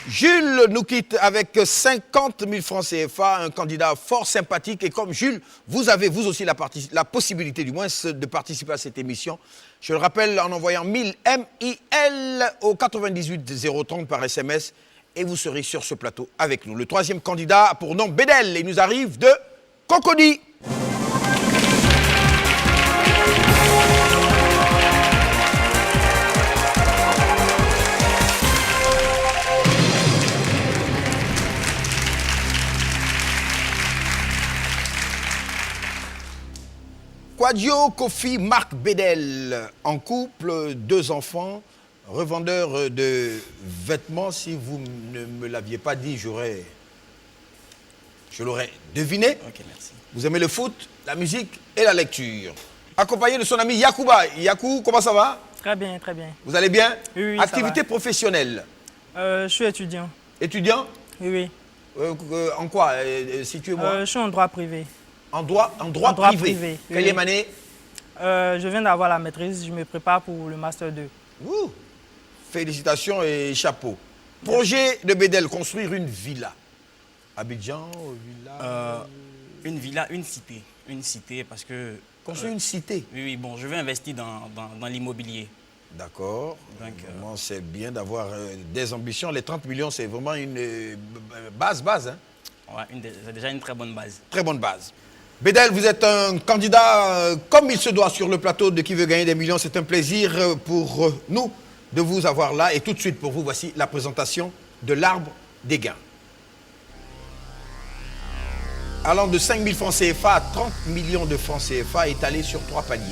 Jules nous quitte avec 50 000 francs CFA, un candidat fort sympathique. Et comme Jules, vous avez vous aussi la possibilité du moins de participer à cette émission. Je le rappelle en envoyant 1000 MIL au 98 030 par SMS et vous serez sur ce plateau avec nous. Le troisième candidat a pour nom Bédel et nous arrive de Cocody. Quadio Kofi Marc Bédel, en couple, 2 enfants, revendeur de vêtements. Si vous ne me l'aviez pas dit, je l'aurais deviné. Ok, merci. Vous aimez le foot, la musique et la lecture. Accompagné de son ami Yacouba. Yakou, comment ça va? Très bien, très bien. Vous allez bien? Oui, oui, Activité professionnelle. Je suis étudiant. Étudiant? Oui, oui. En quoi? Situez-moi. Je suis en droit privé. En droit privé. Oui. Quelle année? Je viens d'avoir la maîtrise, je me prépare pour le Master 2. Ouh. Félicitations et chapeau. Projet de Bédel, construire une villa. Abidjan, villa... Une villa, une cité. Une cité parce que... Construire une cité? Oui, oui, bon, je vais investir dans l'immobilier. D'accord. Vraiment, c'est bien d'avoir des ambitions. Les 30 millions, c'est vraiment une base, hein? Ouais, c'est déjà une très bonne base. Très bonne base. Bédel, vous êtes un candidat comme il se doit sur le plateau de Qui veut gagner des millions. C'est un plaisir pour nous de vous avoir là. Et tout de suite, pour vous, voici la présentation de l'arbre des gains. Allant de 5 000 francs CFA à 30 millions de francs CFA, étalé sur 3 paliers.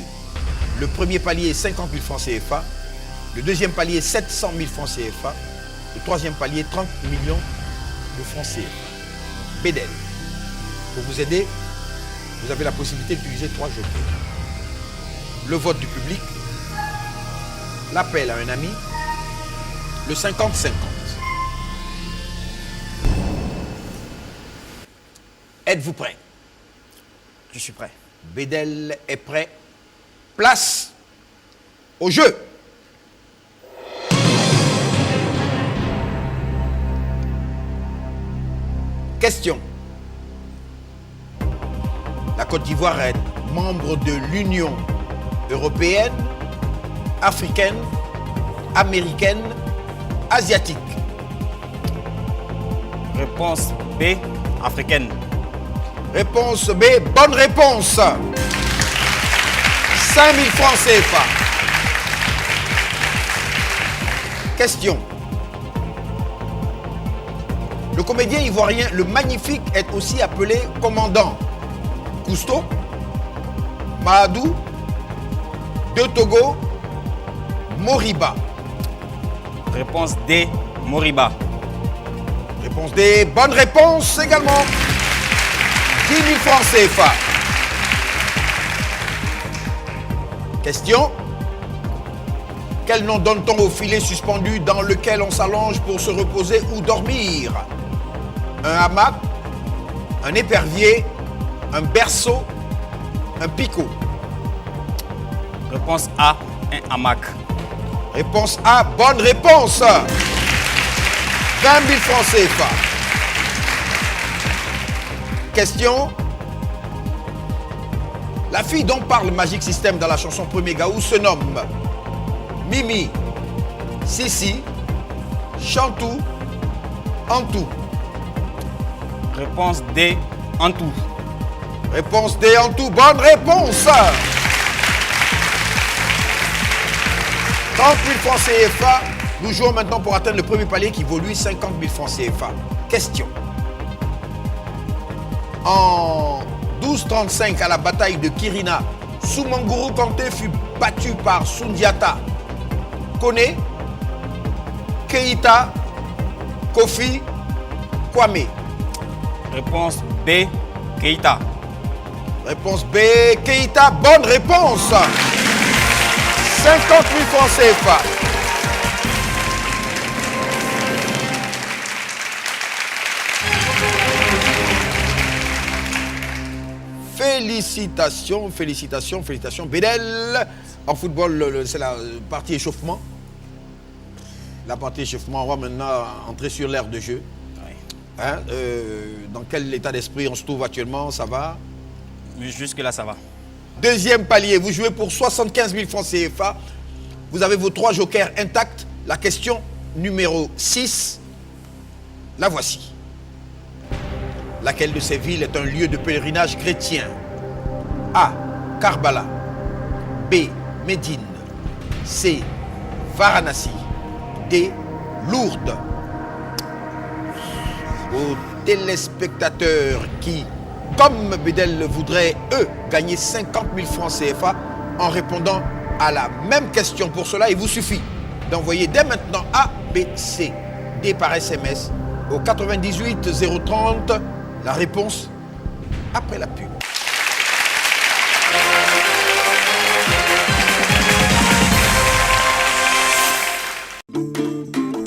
Le premier palier est 50 000 francs CFA. Le deuxième palier est 700 000 francs CFA. Le troisième palier, 30 millions de francs CFA. Bédel, pour vous aider, vous avez la possibilité d'utiliser 3 jokers. Le vote du public, l'appel à un ami, le 50-50. Êtes-vous prêt? Je suis prêt. Bédel est prêt. Place au jeu. Question. La Côte d'Ivoire est membre de l'Union européenne, africaine, américaine, asiatique. Réponse B, africaine. Réponse B, bonne réponse. 5 000 francs CFA. Question. Le comédien ivoirien Le Magnifique est aussi appelé commandant Cousteau, Mahadou, De Togo, Moriba. Réponse D, Moriba. Réponse D, bonne réponse également. 10 000 francs CFA. Question. Quel nom donne-t-on au filet suspendu dans lequel on s'allonge pour se reposer ou dormir? Un hamac, un épervier, un berceau, un picot. Réponse A, un hamac. Réponse A, bonne réponse. 20 000 francs CFA. Question. La fille dont parle Magic System dans la chanson Premier Gaou se nomme Mimi, Sissi, Chantou, Antou. Réponse D, Antou. Réponse D, Antou, bonne réponse. 30 000 francs CFA. Nous jouons maintenant pour atteindre le premier palier qui vaut lui 50 000 francs CFA. Question. En 1235, à la bataille de Kirina, Soumanguru Kanté fut battu par Sundiata. Kone, Keïta, Kofi, Kwame. Réponse B, Keïta. Réponse B, Keïta, bonne réponse. 50 000 francs CFA. Félicitations, félicitations, félicitations. Bédel, en football, c'est la partie échauffement. La partie échauffement, on va maintenant entrer sur l'aire de jeu. Oui. Hein, dans quel état d'esprit on se trouve actuellement? Ça va? Jusque-là, ça va. Deuxième palier, vous jouez pour 75 000 francs CFA. Vous avez vos 3 jokers intacts. La question numéro 6, la voici. Laquelle de ces villes est un lieu de pèlerinage chrétien? A. Karbala. B. Médine. C. Varanasi. D. Lourdes. Aux téléspectateurs qui, comme Bédel voudrait, eux, gagner 50 000 francs CFA en répondant à la même question. Pour cela, il vous suffit d'envoyer dès maintenant A, B, C, D par SMS au 98 030. La réponse après la pub.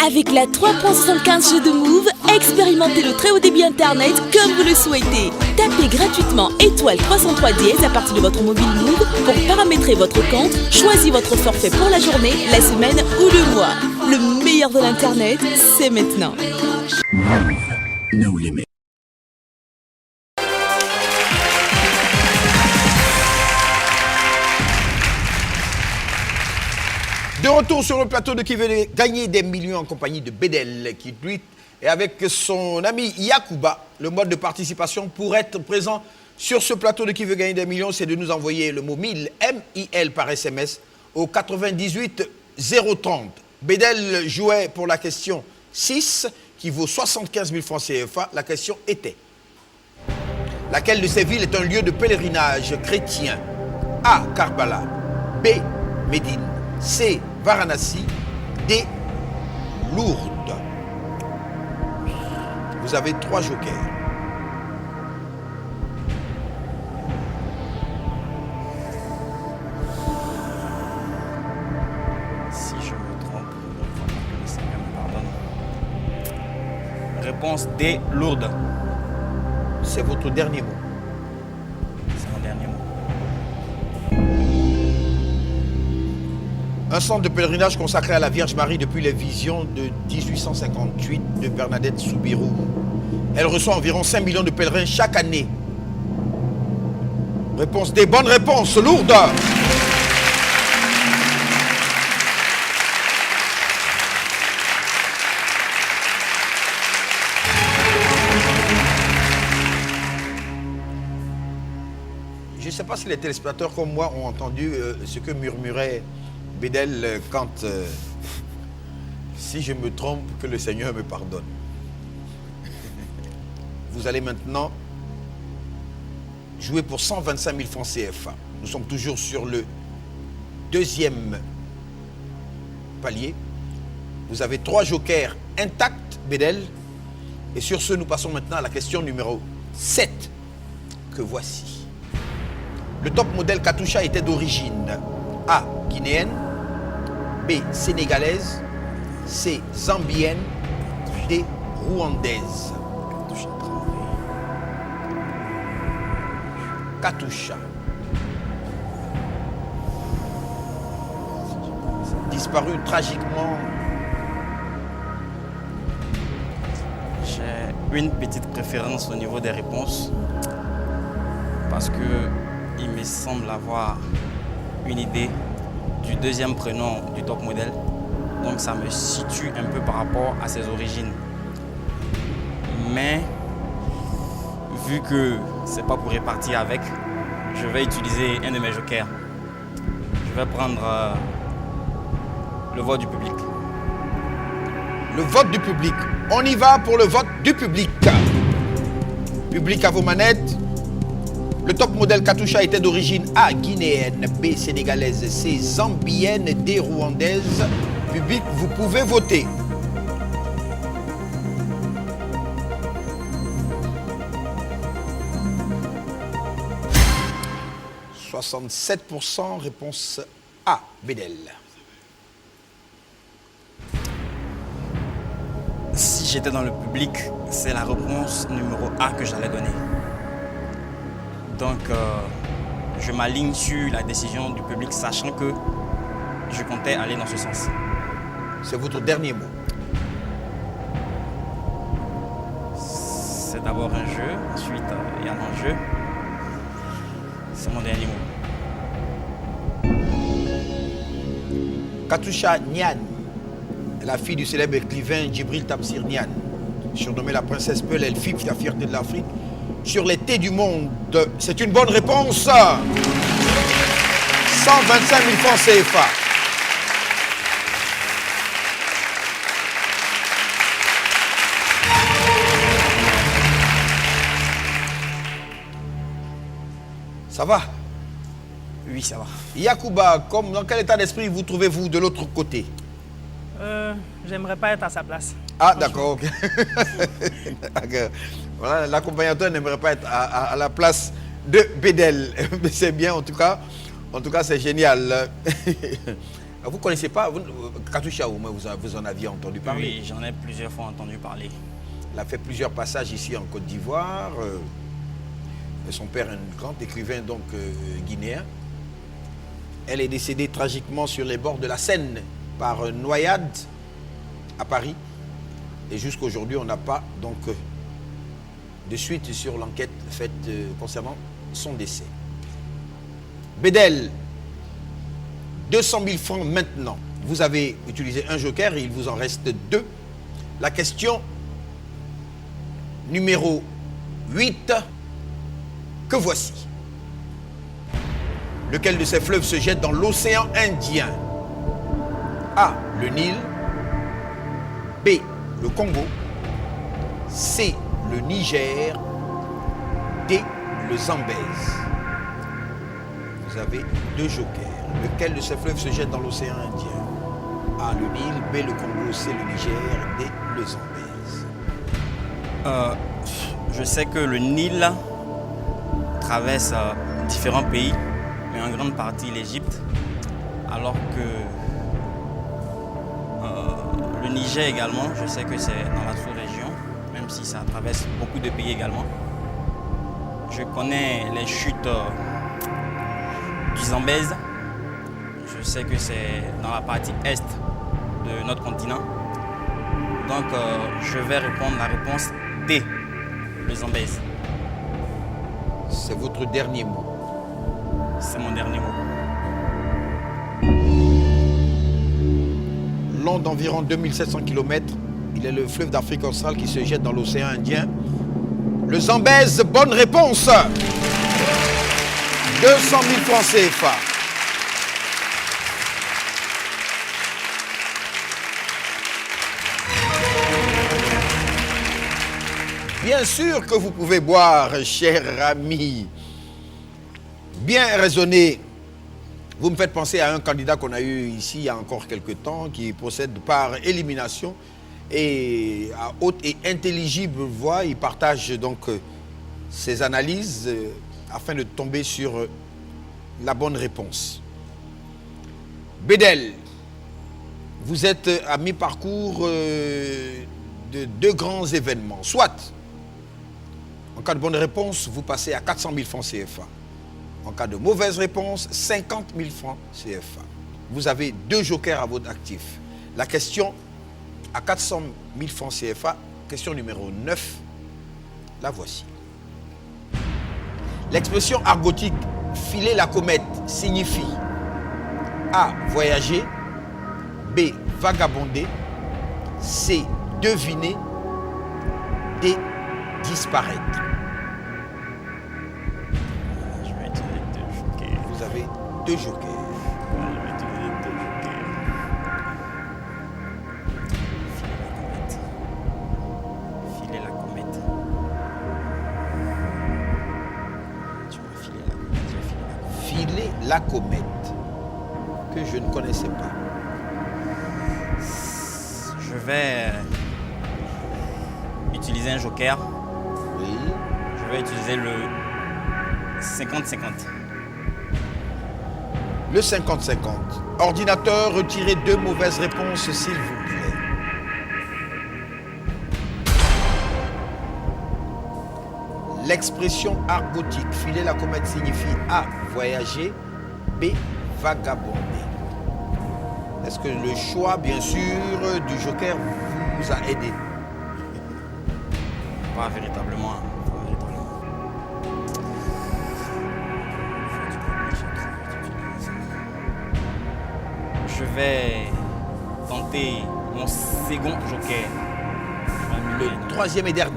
Avec la 3.75 jeux de Move, expérimentez le très haut débit internet comme vous le souhaitez. Tapez gratuitement étoile 303 dièse à partir de votre mobile Move pour paramétrer votre compte, choisissez votre forfait pour la journée, la semaine ou le mois. Le meilleur de l'internet, c'est maintenant. Move, no limit. De retour sur le plateau de Qui veut gagner des millions en compagnie de Bédel, qui lui est avec son ami Yacouba. Le mode de participation pour être présent sur ce plateau de Qui veut gagner des millions, c'est de nous envoyer le mot 1000, M-I-L par SMS au 98 030. Bédel jouait pour la question 6 qui vaut 75 000 francs CFA. La question était: laquelle de ces villes est un lieu de pèlerinage chrétien? A. Karbala. B. Médine. C. Varanasi. D. Lourdes. Vous avez 3 jokers. Si je me trompe, que le Seigneur me pardonne. Réponse D, Lourdes. C'est votre dernier mot. C'est mon dernier mot. Un centre de pèlerinage consacré à la Vierge Marie depuis les visions de 1858 de Bernadette Soubirous. Elle reçoit environ 5 millions de pèlerins chaque année. Réponse D. Bonne réponse, Lourdes. Je ne sais pas si les téléspectateurs comme moi ont entendu ce que murmurait Bédel quand, si je me trompe, que le Seigneur me pardonne. Vous allez maintenant jouer pour 125 000 francs CFA. Nous sommes toujours sur le deuxième palier. Vous avez 3 jokers intacts, Bédel. Et sur ce, nous passons maintenant à la question numéro 7, que voici. Le top modèle Katusha était d'origine A. Guinéenne. B. Sénégalaise. C. Zambienne. D. Rwandaise. Katusha. Disparu tragiquement. J'ai une petite préférence au niveau des réponses parce que il me semble avoir une idée du deuxième prénom du top modèle. Donc ça me situe un peu par rapport à ses origines. Mais vu que c'est pas pour répartir avec, je vais utiliser un de mes jokers. Je vais prendre le vote du public. Le vote du public. On y va pour le vote du public. Public à vos manettes. Le top modèle Katusha était d'origine A. Guinéenne, B. Sénégalaise, C. Zambienne, D. Rwandaise. Public, vous pouvez voter. « 67%, réponse A. Bédel. Si j'étais dans le public, c'est la réponse numéro A que j'allais donner. Donc, je m'aligne sur la décision du public, sachant que je comptais aller dans ce sens. C'est votre dernier mot. C'est d'abord un jeu, ensuite il y a un enjeu. C'est mon dernier mot. Katusha Niane, la fille du célèbre écrivain Djibril Tamsir Niane, surnommée la princesse Peul, elle fit la fierté de l'Afrique sur les thés du monde. C'est une bonne réponse. 125 000 francs CFA. Ça va? Oui, ça va. Yacouba, dans quel état d'esprit vous trouvez-vous de l'autre côté? J'aimerais pas être à sa place. Ah, d'accord, ok. Voilà, l'accompagnateur n'aimerait pas être à la place de Bédel. Mais c'est bien, en tout cas c'est génial. Vous ne connaissez pas Katusha, au moins vous en aviez entendu parler? Oui, j'en ai plusieurs fois entendu parler. Il a fait plusieurs passages ici en Côte d'Ivoire. Son père est un grand écrivain donc guinéen. Elle est décédée tragiquement sur les bords de la Seine par noyade à Paris. Et jusqu'à aujourd'hui, on n'a pas donc de suite sur l'enquête faite concernant son décès. Bédel, 200 000 francs maintenant. Vous avez utilisé un joker et il vous en reste 2. La question numéro 8 que voici. Lequel de ces fleuves se jette dans l'océan Indien? A. Le Nil. B. Le Congo. C. Le Niger. D. Le Zambèze. Vous avez 2 jokers. Lequel de ces fleuves se jette dans l'océan Indien? A. Le Nil. B. Le Congo. C. Le Niger. D. Le Zambèze. Je sais que le Nil traverse différents pays, mais en grande partie l'Égypte, alors que le Niger également, je sais que c'est dans la sous-région, même si ça traverse beaucoup de pays également. Je connais les chutes du Zambèze, je sais que c'est dans la partie est de notre continent. Donc je vais répondre la réponse D, le Zambèze. C'est votre dernier mot. C'est mon dernier mot. Long d'environ 2700 km, il est le fleuve d'Afrique australe qui se jette dans l'océan Indien. Le Zambèze, bonne réponse. 200 000 francs CFA. Bien sûr que vous pouvez boire, cher ami. Bien raisonné. Vous me faites penser à un candidat qu'on a eu ici il y a encore quelques temps, qui procède par élimination et à haute et intelligible voix. Il partage donc ses analyses afin de tomber sur la bonne réponse. Bédel, vous êtes à mi-parcours de 2 grands événements. Soit, en cas de bonne réponse, vous passez à 400 000 francs CFA. En cas de mauvaise réponse, 50 000 francs CFA. Vous avez 2 jokers à votre actif. La question à 400 000 francs CFA, question numéro 9, la voici. L'expression argotique « filer la comète » signifie A. Voyager. B. Vagabonder. C. Deviner. D. Disparaître. Je vais utiliser 2 jokers. Vous avez 2 jokers. Je vais utiliser 2 jokers. Filer la comète. Tu m'as filé la comète. Je vais filer la comète. Filer la comète, que je ne connaissais pas. Je vais utiliser un joker. Oui. Je vais utiliser le 50-50. Le 50-50. Ordinateur, retirez 2 mauvaises réponses, s'il vous plaît. L'expression argotique, filer la comète signifie A. Voyager. B. Vagabonder. Est-ce que le choix, bien sûr, du joker vous a aidé? Pas véritablement. Je vais tenter mon second joker. Le troisième et dernier.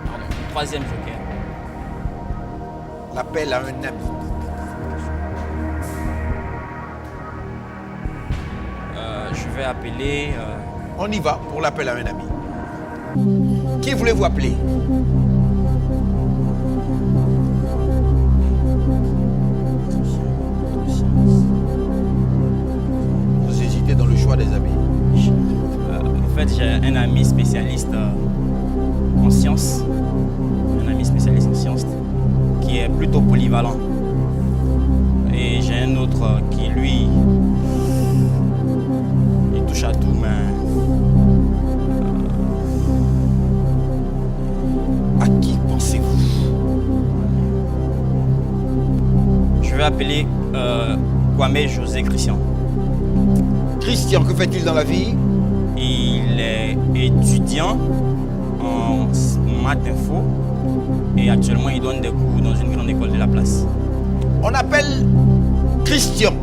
Pardon, troisième joker. L'appel à un ami. Je vais appeler... On y va pour l'appel à un ami. Qui voulez-vous appeler? Vous hésitez dans le choix des amis. En fait, j'ai un ami spécialiste en sciences. Un ami spécialiste en sciences qui est plutôt polyvalent. Et j'ai un autre qui, lui, il touche à tout, mais... À qui pensez-vous? Je vais appeler Kwame José Christian. Christian, que fait-il dans la vie? Il est étudiant en maths info et actuellement il donne des cours dans une grande école de la place. On appelle Christian.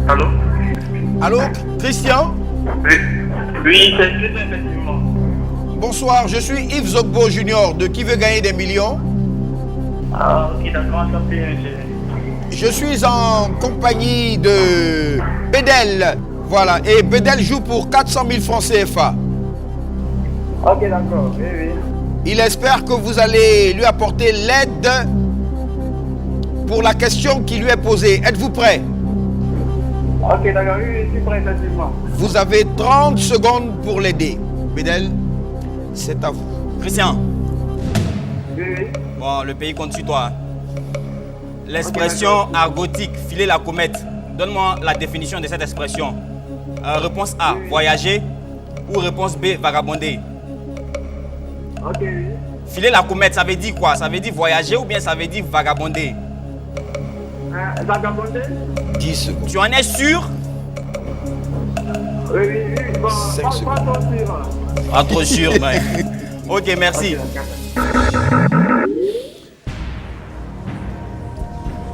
Allô? Allô, Christian? Oui, c'est Christian, effectivement. Bonsoir, je suis Yves Zogbo Junior de Qui veut gagner des millions. Ah, ok, d'accord, enchanté, monsieur. Je suis en compagnie de Bedel. Voilà, et Bedel joue pour 400 000 francs CFA. Ok, d'accord, oui, oui. Il espère que vous allez lui apporter l'aide pour la question qui lui est posée. Êtes-vous prêt? Ok, d'accord, oui, je suis prêt, effectivement. Vous avez 30 secondes pour l'aider. Bedel, c'est à vous. Christian, Oui, oui. bon, le pays compte sur toi. L'expression argotique, filer la comète, donne-moi la définition de cette expression. Réponse A, voyager, ou réponse B, vagabonder. Ok, oui. Filer la comète, ça veut dire quoi? Ça veut dire voyager ou bien ça veut dire vagabonder? Vagabonder? 10 secondes. Tu en es sûr? Oui, oui, oui. Bon, 5 pas secondes. trop sûr. Pas trop sûr, mais... Ok, merci. Ok, d'accord.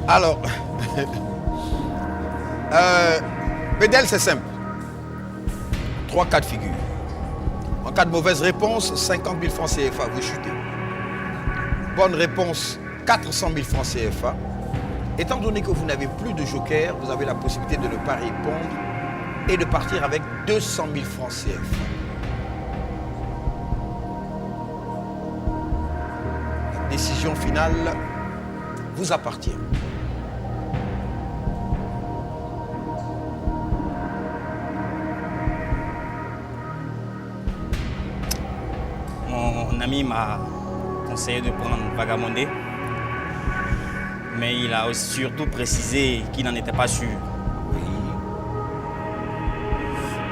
Alors, Bedel, c'est simple. 3 cas de figure. En cas de mauvaise réponse, 50 000 francs CFA, vous chutez. Bonne réponse, 400 000 francs CFA. Étant donné que vous n'avez plus de joker, vous avez la possibilité de ne pas répondre et de partir avec 200 000 francs CFA. La décision finale vous appartient. Mon ami m'a conseillé de prendre vagabonder, mais il a surtout précisé qu'il n'en était pas sûr.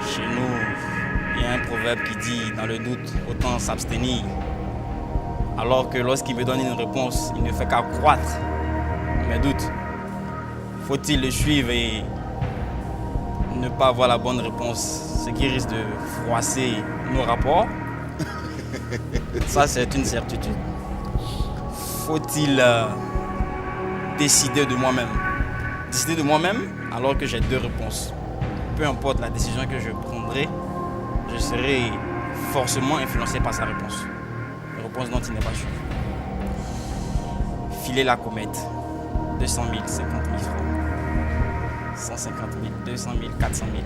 Chez nous, il y a un proverbe qui dit, dans le doute, autant s'abstenir. Alors que lorsqu'il me donne une réponse, il ne fait qu'accroître mes doutes. Faut-il le suivre et ne pas avoir la bonne réponse, ce qui risque de froisser nos rapports? Ça, c'est une certitude. Faut-il décider de moi-même? Décider de moi-même alors que j'ai 2 réponses. Peu importe la décision que je prendrai, je serai forcément influencé par sa réponse. Une réponse dont il n'est pas sûr. Filer la comète. 200 000, 50 000 francs. 150 000, 200 000, 400 000.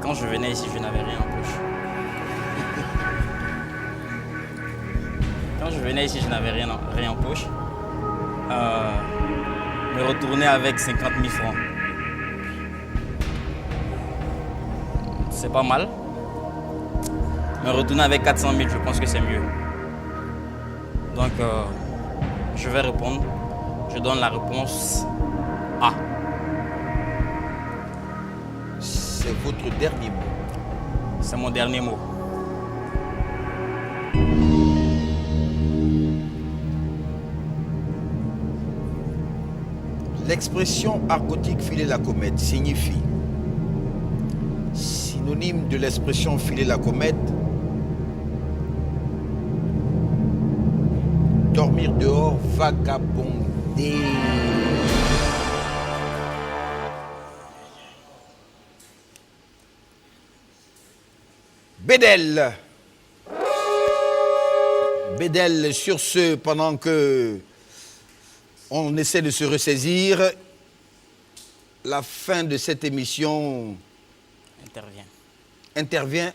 Quand je venais ici, je n'avais rien en poche. Quand je venais ici, je n'avais rien en poche. Me retourner avec 50 000 francs. C'est pas mal. Me retourner avec 400 000, je pense que c'est mieux. Donc, je vais répondre. Je donne la réponse A. C'est votre dernier mot. C'est mon dernier mot. L'expression argotique filer la comète signifie, synonyme de l'expression filer la comète, dormir dehors, vagabonder. Bédel. Bédel, sur ce, pendant que on essaie de se ressaisir, la fin de cette émission intervient.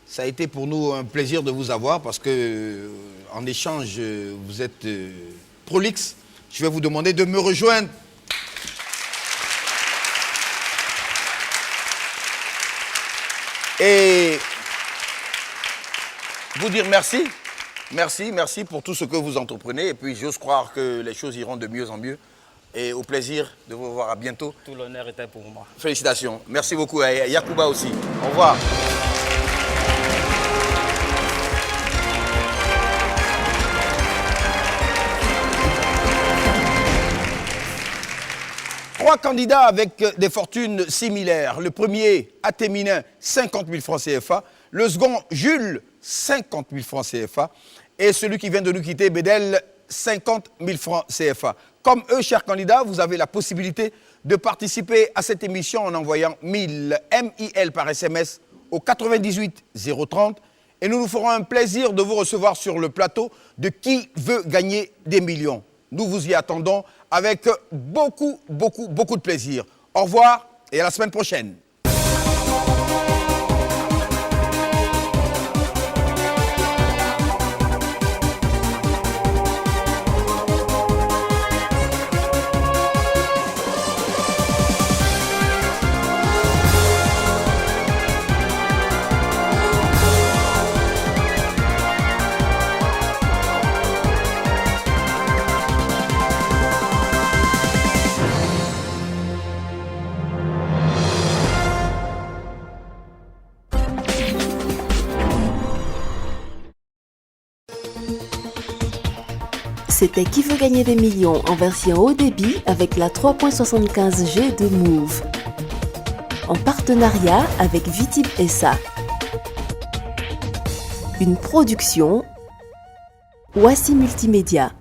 Ça a été pour nous un plaisir de vous avoir parce que en échange, vous êtes prolixe. Je vais vous demander de me rejoindre. Et vous dire merci. Merci pour tout ce que vous entreprenez. Et puis j'ose croire que les choses iront de mieux en mieux. Et au plaisir de vous voir à bientôt. Tout l'honneur était pour moi. Félicitations. Merci beaucoup à Yacouba aussi. Au revoir. Trois candidats avec des fortunes similaires. Le premier, Athéminin, 50 000 francs CFA. Le second, Jules, 50 000 francs CFA. Et celui qui vient de nous quitter, Bédel, 50 000 francs CFA. Comme eux, chers candidats, vous avez la possibilité de participer à cette émission en envoyant 1000 MIL par SMS au 98 030. Et nous nous ferons un plaisir de vous recevoir sur le plateau de Qui veut gagner des millions. Nous vous y attendons avec beaucoup de plaisir. Au revoir et à la semaine prochaine. C'était Qui veut gagner des millions en version haut débit avec la 3.75G de Move. En partenariat avec Vitib SA. Une production Wassi Multimédia.